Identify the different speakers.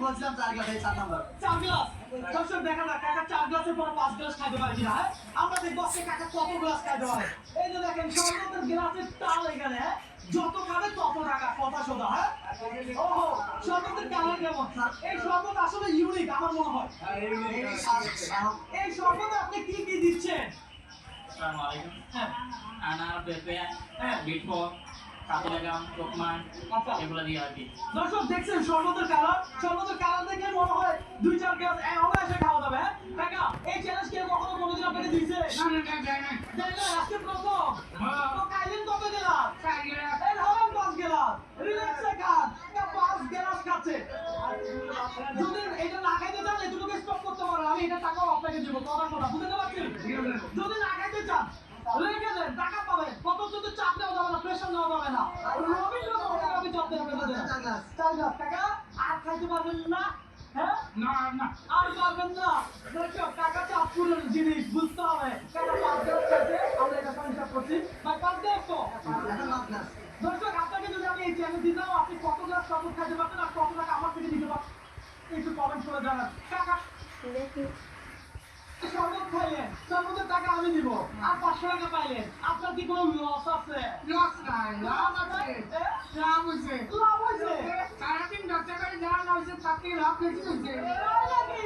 Speaker 1: বলছিলাম 4 গ্লাস এই 4 number
Speaker 2: 4 glass দর্শক দেখা না কাকা 4 গ্লাসের পর 5 গ্লাস খাইতে পারে কিনা হ্যাঁ আমরা দেখবো আজকে কাকা কত গ্লাস খাইতে পারে এই যে দেখেন শরবতের গ্লাসের তাল এখানে হ্যাঁ যত খাবে তত টাকা কথা শোনা হ্যাঁ ওহো শরবতের কালার কেমন এই শরবত আসলে ইউনিক আমার মনে হয় এই শরবতে আপনি কি কি দিচ্ছেন
Speaker 3: আসসালামু আলাইকুম
Speaker 2: হ্যাঁ
Speaker 3: আনার পেঁপে
Speaker 2: হ্যাঁ
Speaker 3: বিটফল কাতলাগাম চকমান
Speaker 2: আচ্ছা
Speaker 3: এগুলো দিয়ে আর কি
Speaker 2: দর্শক দেখছেন শরবতের কালার দেখে মনে হয় 2-4 গ্লাস অনায়াসে খাওয়া যাবে হ্যাঁ কাকা এই চ্যালেঞ্জ কেউ কখনো কোনোদিন আপনাকে দিয়েছে দেয় না আজকে প্রথম তো খাইলেন কত গ্লাস এই ধরেন 5 গ্লাস রিল্যাক্সে খান 5 গ্লাস খাচ্ছে যদি এটা না খাইতে চান এটুকুকে স্টপ করতে পারেন আমি এটা টাকা আপনাকে দেবো কথা বুঝতে পারছেন যদি না খাইতে চান রেখে দেন টাকা পাবেন কত যদি চাপ নেওয়া যাবে না প্রেশার নেওয়া যাবে না রবীন্দ্র আমি চাপ দেবেন 4 গ্লাস টাকা আর খাইতে পারবেন না হ্যাঁ আর পারবেন না দর্শক টাকা চাপপুরের জিনিস বুঝতে হবে টাকা 5 গ্লাস খাইতে আমরা এটা হিসাব করছি ভাই 5 গ্লাস তো দর্শক আপনাকে যদি আমি এই চ্যানেল দিতাম আপনি কত গ্লাস শরবত খাইতে পারতেন আর কত টাকা আমার থেকে দিতে পারতেন একটু কমেন্ট করে জানান টাকা শরবত খাইলেন শরবতের টাকা আমি দিব আর 500 টাকা পাইলেন আপনার কি কোনো লস আছে
Speaker 4: লস নাই লাভ আছে লাভ হইছে
Speaker 2: লাভ হয়েছে
Speaker 4: সারাদিন ব্যবসা করে যা লাভ হইছে তাতে লাভ বেশি হইছে
Speaker 2: এই নাকি?